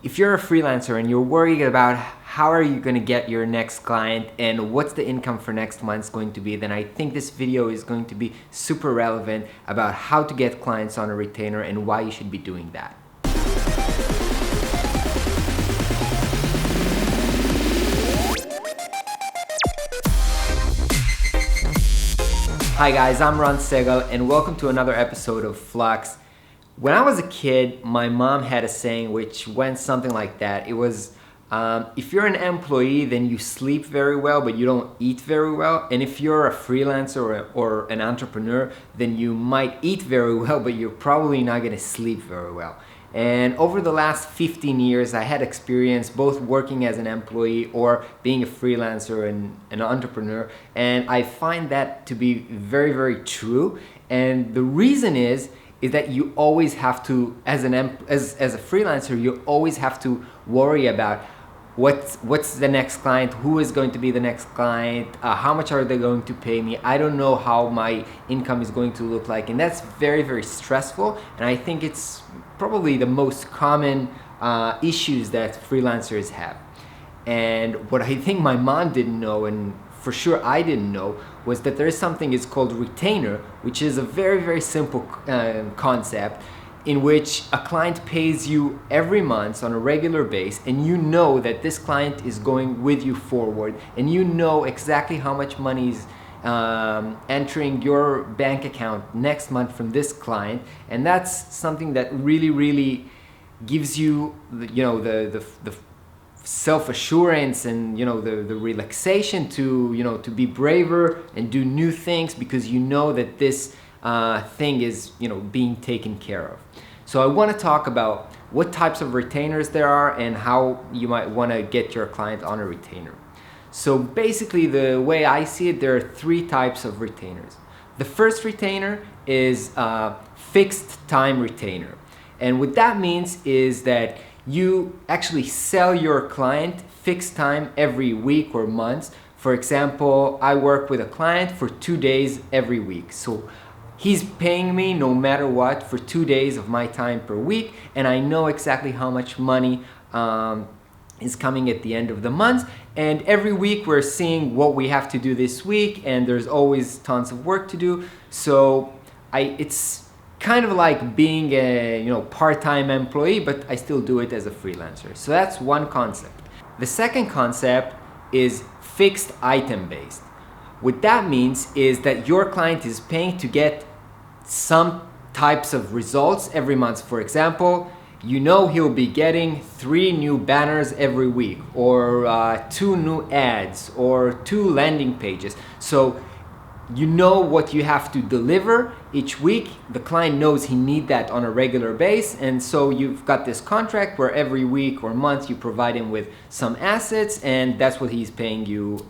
If you're a freelancer and you're worried about how are you going to get your next client and what's the income for next month going to be, then I think this video is going to be super relevant about how to get clients on a retainer and why you should be doing that. Hi guys, I'm Ron Segal and welcome to another episode of Flux. When I was a kid, my mom had a saying which went something like that. It was, if you're an employee, then you sleep very well, but you don't eat very well. And if you're a freelancer or an entrepreneur, then you might eat very well, but you're probably not gonna sleep very well. And over the last 15 years, I had experience both working as an employee or being a freelancer and an entrepreneur. And I find that to be very, very true. And the reason is that you always have to, as a freelancer, you always have to worry about what's the next client, who is going to be the next client, how much are they going to pay me, I don't know how my income is going to look like, and that's very, very stressful. And I think it's probably the most common issues that freelancers have. And what I think my mom didn't know, and for sure I didn't know, was that there is something is called retainer, which is a very, very simple concept in which a client pays you every month on a regular basis, and you know that this client is going with you forward, and you know exactly how much money is entering your bank account next month from this client. And that's something that really, really gives you, the self-assurance and the relaxation to to be braver and do new things, because you know that this thing is being taken care of. So I want to talk about what types of retainers there are and how you might want to get your client on a retainer. So basically, the way I see it, there are three types of retainers. The first retainer is a fixed time retainer, and what that means is that you actually sell your client fixed time every week or month. For example, I work with a client for 2 days every week. So he's paying me no matter what for 2 days of my time per week, and I know exactly how much money is coming at the end of the month. And every week we're seeing what we have to do this week, and there's always tons of work to do. So it's kind of like being a part-time employee, but I still do it as a freelancer. So that's one concept. The second concept is fixed item based. What that means is that your client is paying to get some types of results every month. For example, he'll be getting 3 new banners every week, or 2 new ads, or 2 landing pages. So you know what you have to deliver each week. The client knows he needs that on a regular basis, and so you've got this contract where every week or month you provide him with some assets, and that's what he's paying you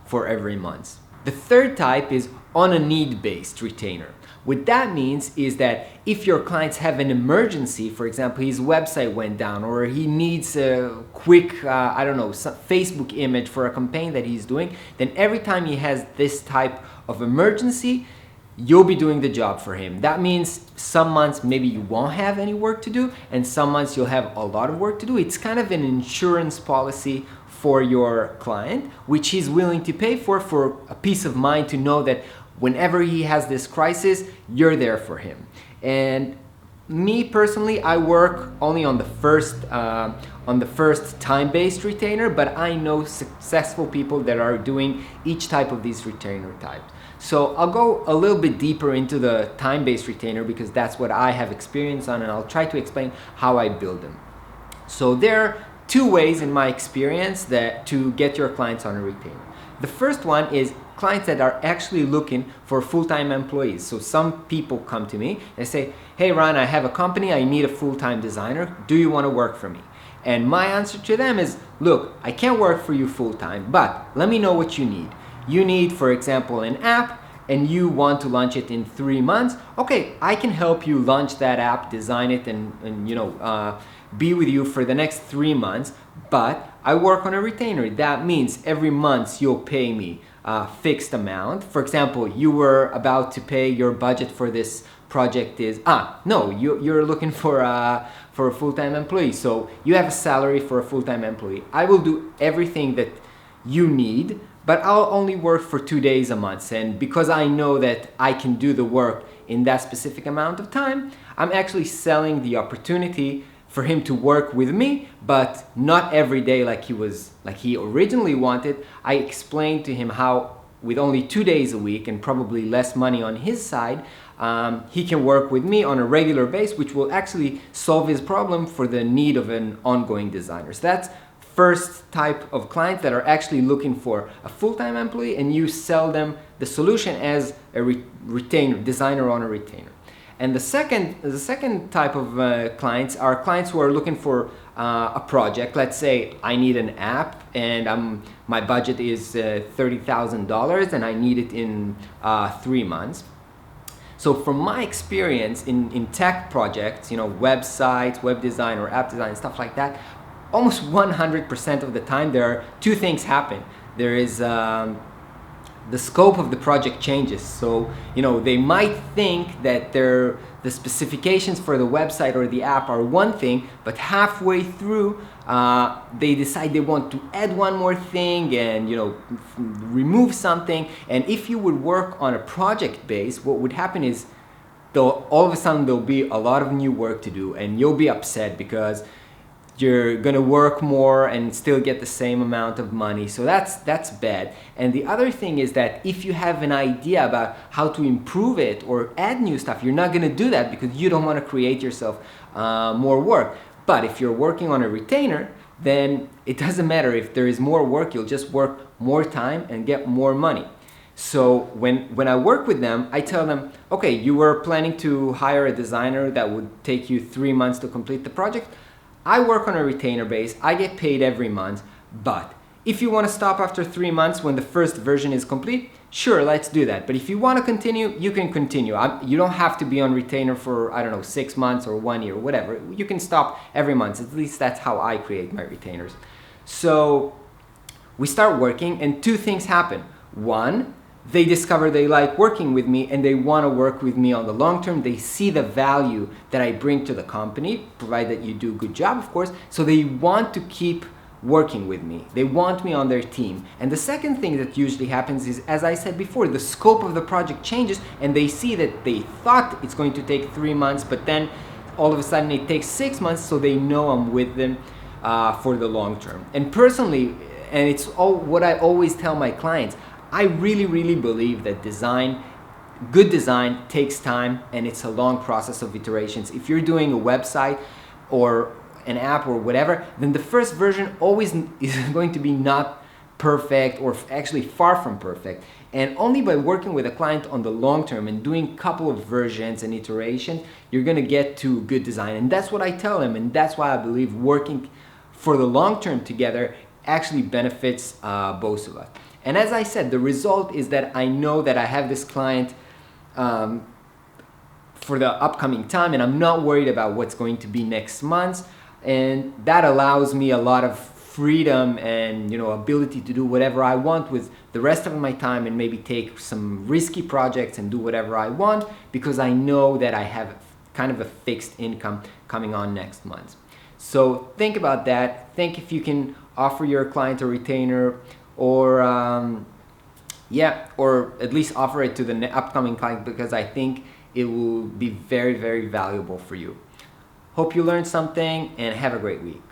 for every month. The third type is on a need-based retainer. What that means is that if your clients have an emergency, for example, his website went down, or he needs a quick, some Facebook image for a campaign that he's doing, then every time he has this type of emergency, you'll be doing the job for him. That means some months maybe you won't have any work to do, and some months you'll have a lot of work to do. It's kind of an insurance policy for your client, which he's willing to pay for a peace of mind to know that whenever he has this crisis, you're there for him. And me personally, I work only on the first time-based retainer, but I know successful people that are doing each type of these retainer types. So I'll go a little bit deeper into the time-based retainer because that's what I have experience on, and I'll try to explain how I build them. So there are 2 ways in my experience to get your clients on a retainer. The first one is clients that are actually looking for full-time employees. So some people come to me and say, hey Ron, I have a company, I need a full-time designer. Do you want to work for me? And my answer to them is, look, I can't work for you full-time, but let me know what you need. You need, for example, an app, and you want to launch it in 3 months. Okay, I can help you launch that app, design it, and be with you for the next 3 months, but I work on a retainer. That means every month you'll pay me a fixed amount. For example, you were about to pay, your budget for this project is, you're looking for for a full-time employee. So you have a salary for a full-time employee. I will do everything that you need, but I'll only work for 2 days a month. And because I know that I can do the work in that specific amount of time, I'm actually selling the opportunity for him to work with me, but not every day like he originally wanted. I explained to him how with only 2 days a week and probably less money on his side, he can work with me on a regular basis, which will actually solve his problem for the need of an ongoing designer. So that's first type of clients that are actually looking for a full-time employee, and you sell them the solution as a retainer, designer on a retainer. And the second type of clients are clients who are looking for a project. Let's say I need an app and my budget is $30,000 and I need it in 3 months. So from my experience in tech projects, websites, web design or app design, stuff like that, almost 100% of the time there are two things happen. There is the scope of the project changes. So, they might think that the specifications for the website or the app are one thing, but halfway through, they decide they want to add one more thing and, remove something. And if you would work on a project base, what would happen is all of a sudden there'll be a lot of new work to do and you'll be upset because you're gonna work more and still get the same amount of money. So that's bad. And the other thing is that if you have an idea about how to improve it or add new stuff, you're not gonna do that because you don't wanna create yourself more work. But if you're working on a retainer, then it doesn't matter. If there is more work, you'll just work more time and get more money. So when I work with them, I tell them, okay, you were planning to hire a designer that would take you 3 months to complete the project. I work on a retainer base, I get paid every month, but if you want to stop after 3 months when the first version is complete, sure, let's do that. But if you want to continue, you can continue. You don't have to be on retainer for, 6 months or 1 year, whatever. You can stop every month. At least that's how I create my retainers. So we start working and two things happen. One, they discover they like working with me and they want to work with me on the long term. They see the value that I bring to the company, provided that you do a good job, of course. So they want to keep working with me. They want me on their team. And the second thing that usually happens is, as I said before, the scope of the project changes and they see that they thought it's going to take 3 months, but then all of a sudden it takes 6 months, so they know I'm with them for the long term. And personally, and it's all what I always tell my clients, I really, really believe that good design takes time and it's a long process of iterations. If you're doing a website or an app or whatever, then the first version always is going to be not perfect or actually far from perfect. And only by working with a client on the long term and doing a couple of versions and iterations, you're gonna get to good design. And that's what I tell them, and that's why I believe working for the long term together actually benefits both of us. And as I said, the result is that I know that I have this client for the upcoming time and I'm not worried about what's going to be next month. And that allows me a lot of freedom and ability to do whatever I want with the rest of my time and maybe take some risky projects and do whatever I want because I know that I have kind of a fixed income coming on next month. So think about that. Think if you can offer your client a retainer or at least offer it to the upcoming client because I think it will be very, very valuable for you. Hope you learned something and have a great week.